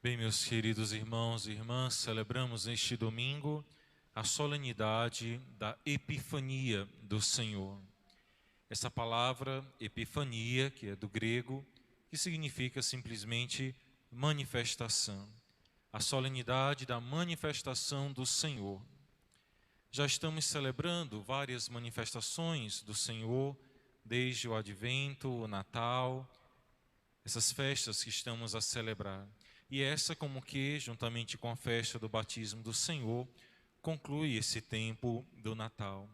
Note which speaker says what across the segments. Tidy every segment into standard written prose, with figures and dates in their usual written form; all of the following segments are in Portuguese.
Speaker 1: Bem, meus queridos irmãos e irmãs, celebramos neste domingo a solenidade da Epifania do Senhor. Essa palavra, epifania, que é do grego, que significa simplesmente manifestação. A solenidade da manifestação do Senhor. Já estamos celebrando várias manifestações do Senhor, desde o Advento, o Natal, essas festas que estamos a celebrar. E essa, como que, juntamente com a festa do batismo do Senhor, conclui esse tempo do Natal.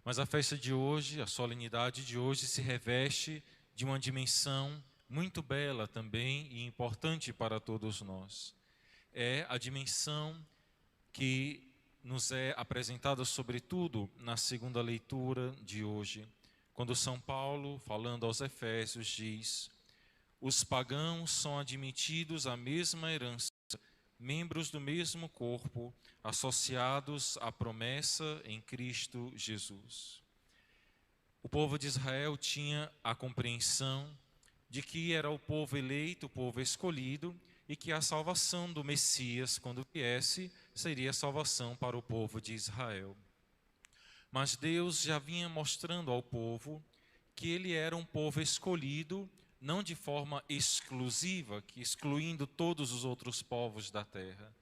Speaker 1: Mas a festa de hoje, a solenidade de hoje, se reveste de uma dimensão muito bela também e importante para todos nós. É a dimensão que nos é apresentada sobretudo na segunda leitura de hoje, quando São Paulo, falando aos Efésios, diz: os pagãos são admitidos à mesma herança, membros do mesmo corpo, associados à promessa em Cristo Jesus. O povo de Israel tinha a compreensão de que era o povo eleito, o povo escolhido, e que a salvação do Messias, quando viesse, seria salvação para o povo de Israel. Mas Deus já vinha mostrando ao povo que ele era um povo escolhido, não de forma exclusiva, que excluindo todos os outros povos da terra,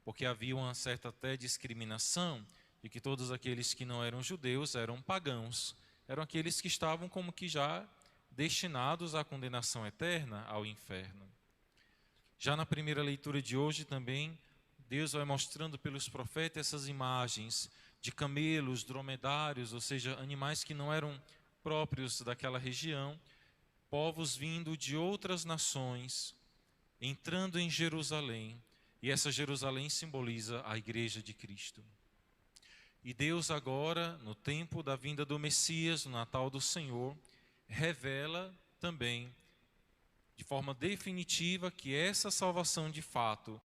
Speaker 1: porque havia uma certa até discriminação de que todos aqueles que não eram judeus eram pagãos, eram aqueles que estavam como que já destinados à condenação eterna, ao inferno. Já na primeira leitura de hoje também, Deus vai mostrando pelos profetas essas imagens de camelos, dromedários, ou seja, animais que não eram próprios daquela região, povos vindo de outras nações, entrando em Jerusalém, e essa Jerusalém simboliza a Igreja de Cristo. E Deus agora, no tempo da vinda do Messias, no Natal do Senhor, revela também, de forma definitiva, que essa salvação de fato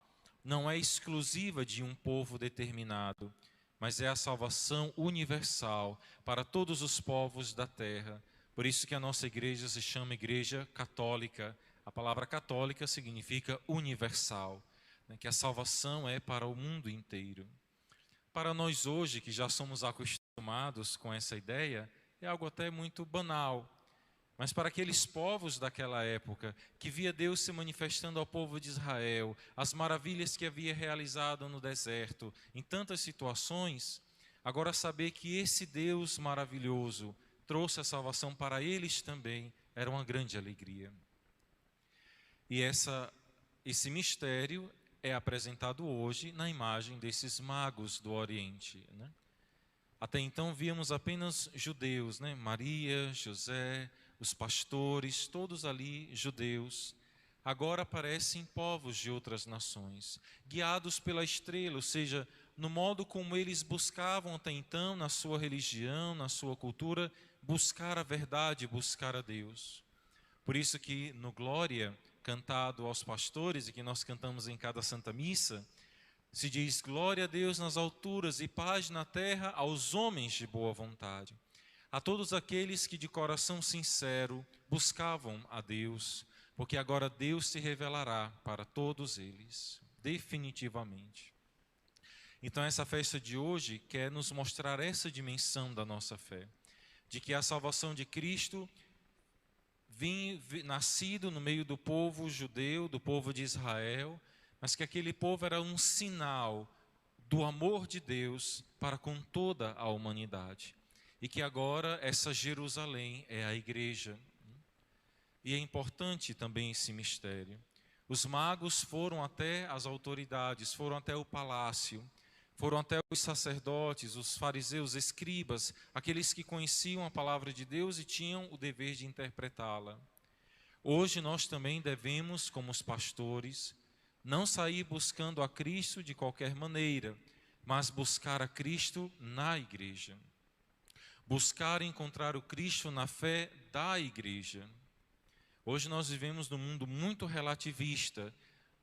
Speaker 1: não é exclusiva de um povo determinado, mas é a salvação universal para todos os povos da terra. Por isso que a nossa igreja se chama Igreja Católica. A palavra católica significa universal, né? Que a salvação é para o mundo inteiro. Para nós hoje, que já somos acostumados com essa ideia, é algo até muito banal. Mas para aqueles povos daquela época, que via Deus se manifestando ao povo de Israel, as maravilhas que havia realizado no deserto, em tantas situações, agora saber que esse Deus maravilhoso trouxe a salvação para eles também, era uma grande alegria. E esse mistério é apresentado hoje na imagem desses magos do Oriente, né? Até então víamos apenas judeus, né? Maria, José, os pastores, todos ali judeus. Agora aparecem povos de outras nações, guiados pela estrela, ou seja, no modo como eles buscavam até então, na sua religião, na sua cultura, buscar a verdade, buscar a Deus. Por isso que no Glória, cantado aos pastores e que nós cantamos em cada Santa Missa, se diz: glória a Deus nas alturas e paz na terra aos homens de boa vontade, a todos aqueles que de coração sincero buscavam a Deus, porque agora Deus se revelará para todos eles, definitivamente. Então essa festa de hoje quer nos mostrar essa dimensão da nossa fé, de que a salvação de Cristo nascido no meio do povo judeu, do povo de Israel, mas que aquele povo era um sinal do amor de Deus para com toda a humanidade. E que agora essa Jerusalém é a igreja. E é importante também esse mistério. Os magos foram até as autoridades, foram até o palácio, foram até os sacerdotes, os fariseus, escribas, aqueles que conheciam a palavra de Deus e tinham o dever de interpretá-la. Hoje nós também devemos, como os pastores, não sair buscando a Cristo de qualquer maneira, mas buscar a Cristo na igreja. Buscar encontrar o Cristo na fé da igreja. Hoje nós vivemos num mundo muito relativista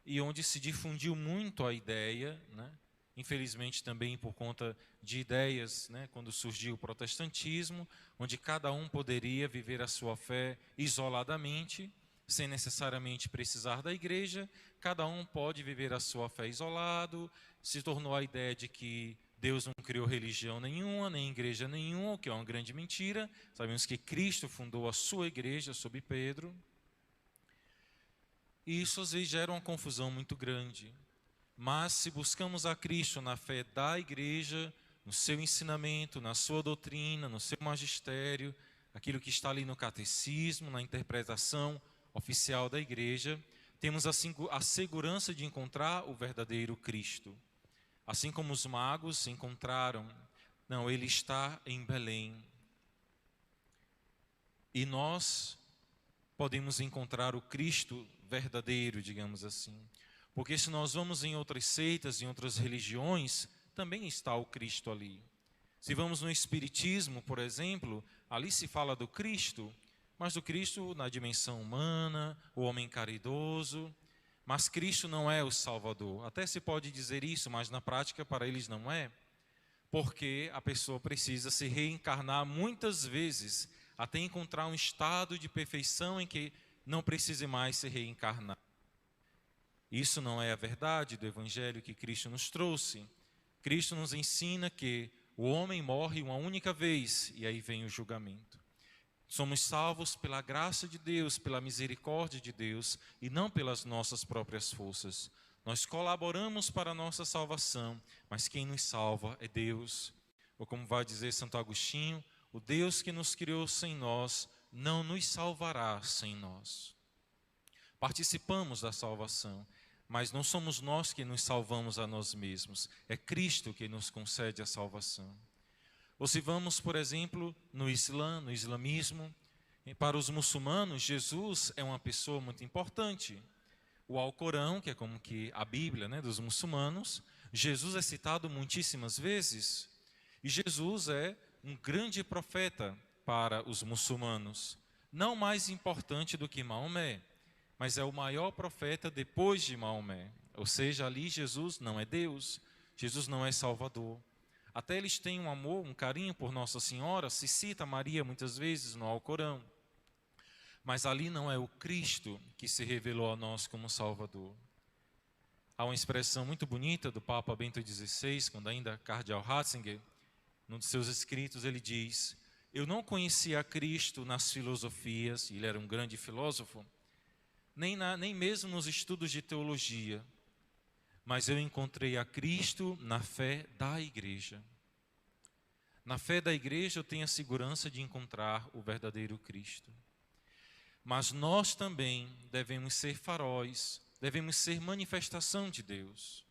Speaker 1: e onde se difundiu muito a ideia, né? Infelizmente também por conta de ideias, né? Quando surgiu o protestantismo, onde cada um poderia viver a sua fé isoladamente, sem necessariamente precisar da igreja. Cada um pode viver a sua fé isolado. Se tornou a ideia de que Deus não criou religião nenhuma, nem igreja nenhuma, o que é uma grande mentira. Sabemos que Cristo fundou a sua igreja sob Pedro. E isso às vezes gera uma confusão muito grande. Mas se buscamos a Cristo na fé da igreja, no seu ensinamento, na sua doutrina, no seu magistério, aquilo que está ali no catecismo, na interpretação oficial da igreja, temos a segurança de encontrar o verdadeiro Cristo. Assim como os magos encontraram, não, ele está em Belém. E nós podemos encontrar o Cristo verdadeiro, digamos assim. Porque se nós vamos em outras seitas, em outras religiões, também está o Cristo ali. Se vamos no Espiritismo, por exemplo, ali se fala do Cristo, mas do Cristo na dimensão humana, o homem caridoso. Mas Cristo não é o Salvador. Até se pode dizer isso, mas na prática para eles não é. Porque a pessoa precisa se reencarnar muitas vezes, até encontrar um estado de perfeição em que não precise mais se reencarnar. Isso não é a verdade do Evangelho que Cristo nos trouxe. Cristo nos ensina que o homem morre uma única vez e aí vem o julgamento. Somos salvos pela graça de Deus, pela misericórdia de Deus e não pelas nossas próprias forças. Nós colaboramos para a nossa salvação, mas quem nos salva é Deus. Ou como vai dizer Santo Agostinho, o Deus que nos criou sem nós não nos salvará sem nós. Participamos da salvação, mas não somos nós que nos salvamos a nós mesmos. É Cristo que nos concede a salvação. Ou se vamos, por exemplo, no Islã, no islamismo, para os muçulmanos, Jesus é uma pessoa muito importante. O Alcorão, que é como que a Bíblia, né, dos muçulmanos, Jesus é citado muitíssimas vezes. E Jesus é um grande profeta para os muçulmanos. Não mais importante do que Maomé, mas é o maior profeta depois de Maomé. Ou seja, ali Jesus não é Deus, Jesus não é Salvador. Até eles têm um amor, um carinho por Nossa Senhora, se cita Maria muitas vezes no Alcorão. Mas ali não é o Cristo que se revelou a nós como Salvador. Há uma expressão muito bonita do Papa Bento XVI, quando ainda cardeal Ratzinger, num de seus escritos ele diz: eu não conhecia Cristo nas filosofias, ele era um grande filósofo, nem mesmo nos estudos de teologia, mas eu encontrei a Cristo na fé da igreja. Na fé da igreja eu tenho a segurança de encontrar o verdadeiro Cristo. Mas nós também devemos ser faróis, devemos ser manifestação de Deus.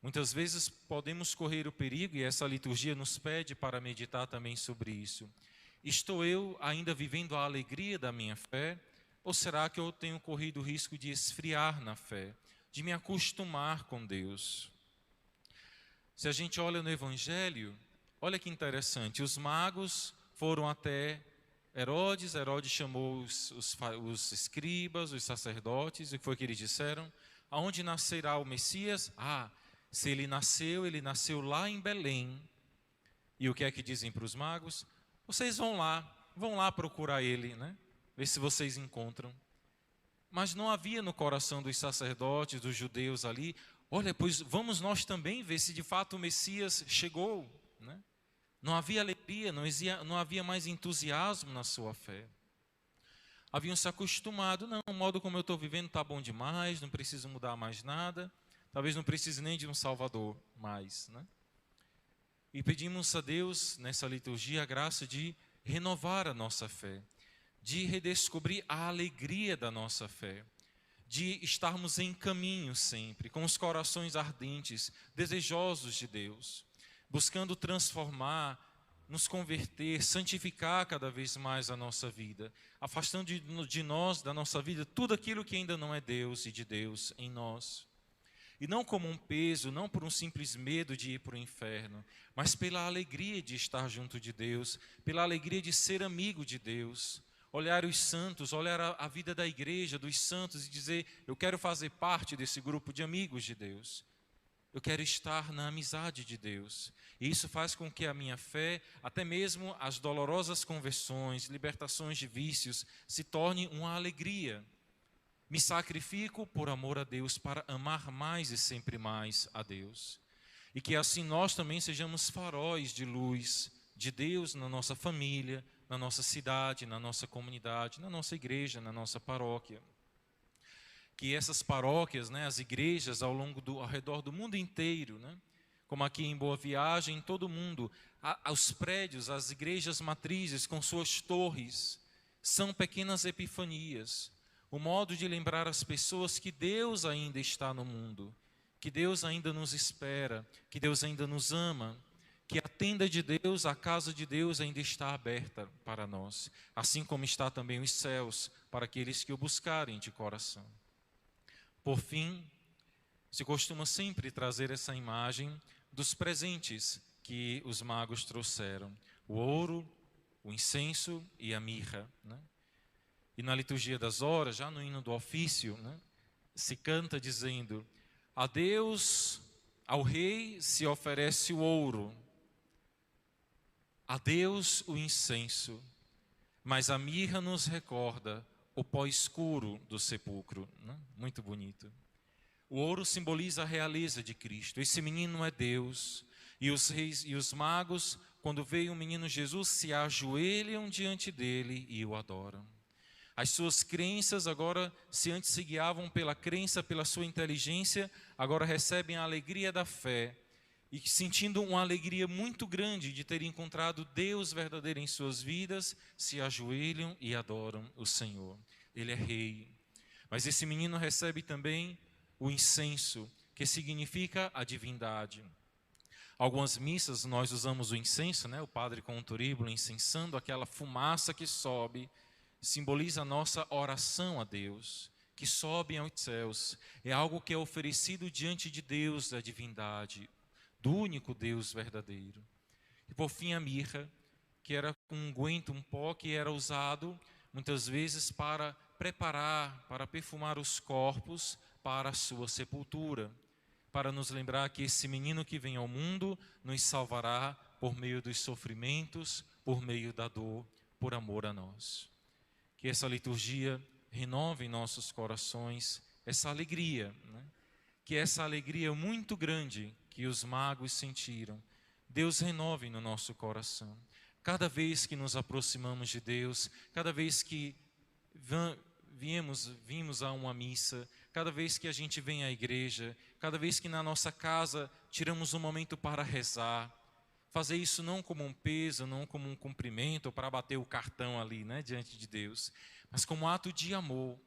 Speaker 1: Muitas vezes podemos correr o perigo, e essa liturgia nos pede para meditar também sobre isso. Estou eu ainda vivendo a alegria da minha fé? Ou será que eu tenho corrido o risco de esfriar na fé, de me acostumar com Deus? Se a gente olha no Evangelho, olha que interessante, os magos foram até Herodes chamou os escribas, os sacerdotes, e o que foi que eles disseram? Aonde nascerá o Messias? Se ele nasceu lá em Belém. E o que é que dizem para os magos? Vocês vão lá procurar ele, né? Ver se vocês encontram. Mas não havia no coração dos sacerdotes, dos judeus ali, olha, pois vamos nós também ver se de fato o Messias chegou, né? Não havia alegria, não havia mais entusiasmo na sua fé. Haviam se acostumado, não, o modo como eu estou vivendo está bom demais, não preciso mudar mais nada, talvez não precise nem de um Salvador mais, né? E pedimos a Deus, nessa liturgia, a graça de renovar a nossa fé, de redescobrir a alegria da nossa fé, de estarmos em caminho sempre, com os corações ardentes, desejosos de Deus, buscando transformar, nos converter, santificar cada vez mais a nossa vida, afastando de nós, da nossa vida, tudo aquilo que ainda não é Deus e de Deus em nós. E não como um peso, não por um simples medo de ir para o inferno, mas pela alegria de estar junto de Deus, pela alegria de ser amigo de Deus, olhar os santos, olhar a vida da igreja, dos santos e dizer, eu quero fazer parte desse grupo de amigos de Deus. Eu quero estar na amizade de Deus. E isso faz com que a minha fé, até mesmo as dolorosas conversões, libertações de vícios, se torne uma alegria. Me sacrifico por amor a Deus para amar mais e sempre mais a Deus. E que assim nós também sejamos faróis de luz de Deus na nossa família, na nossa cidade, na nossa comunidade, na nossa igreja, na nossa paróquia. Que essas paróquias, né, as igrejas ao redor do mundo inteiro, né, como aqui em Boa Viagem, em todo o mundo, os prédios, as igrejas matrizes com suas torres, são pequenas epifanias, o modo de lembrar as pessoas que Deus ainda está no mundo, que Deus ainda nos espera, que Deus ainda nos ama, que a tenda de Deus, a casa de Deus ainda está aberta para nós, assim como está também os céus para aqueles que o buscarem de coração. Por fim, se costuma sempre trazer essa imagem dos presentes que os magos trouxeram: o ouro, o incenso e a mirra, né? E na liturgia das horas, já no hino do ofício, né, se canta dizendo: a Deus, ao rei se oferece o ouro, a Deus o incenso, mas a mirra nos recorda o pó escuro do sepulcro, né? Muito bonito. O ouro simboliza a realeza de Cristo. Esse menino é Deus. E os reis e os magos, quando veem o menino Jesus, se ajoelham diante dele e o adoram. As suas crenças agora, se antes se guiavam pela crença, pela sua inteligência, agora recebem a alegria da fé. E sentindo uma alegria muito grande de ter encontrado Deus verdadeiro em suas vidas, se ajoelham e adoram o Senhor. Ele é rei. Mas esse menino recebe também o incenso, que significa a divindade. Algumas missas nós usamos o incenso, né? O padre com o turíbulo incensando aquela fumaça que sobe, simboliza a nossa oração a Deus, que sobe aos céus. É algo que é oferecido diante de Deus, da divindade, do único Deus verdadeiro. E por fim a mirra, que era um unguento, um pó que era usado muitas vezes para preparar, para perfumar os corpos para a sua sepultura, para nos lembrar que esse menino que vem ao mundo nos salvará por meio dos sofrimentos, por meio da dor, por amor a nós. Que essa liturgia renove em nossos corações essa alegria, né? Que essa alegria muito grande que os magos sentiram, Deus renove no nosso coração. Cada vez que nos aproximamos de Deus, cada vez que vimos a uma missa, cada vez que a gente vem à igreja, cada vez que na nossa casa tiramos um momento para rezar, fazer isso não como um peso, não como um cumprimento, para bater o cartão ali, né, diante de Deus, mas como um ato de amor,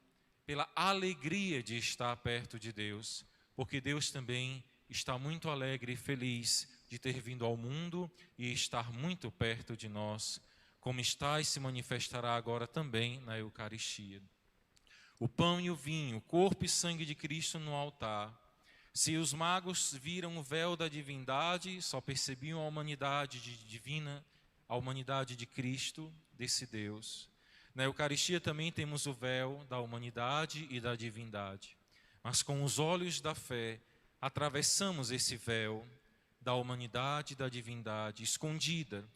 Speaker 1: pela alegria de estar perto de Deus, porque Deus também está muito alegre e feliz de ter vindo ao mundo e estar muito perto de nós, como está e se manifestará agora também na Eucaristia. O pão e o vinho, o corpo e sangue de Cristo no altar. Se os magos viram o véu da divindade, só percebiam a humanidade divina, a humanidade de Cristo, desse Deus. Na Eucaristia também temos o véu da humanidade e da divindade. Mas com os olhos da fé, atravessamos esse véu da humanidade e da divindade, escondida,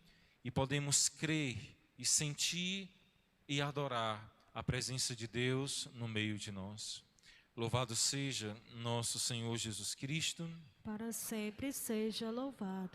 Speaker 1: e podemos crer e sentir e adorar a presença de Deus no meio de nós. Louvado seja nosso Senhor Jesus Cristo.
Speaker 2: Para sempre seja louvado.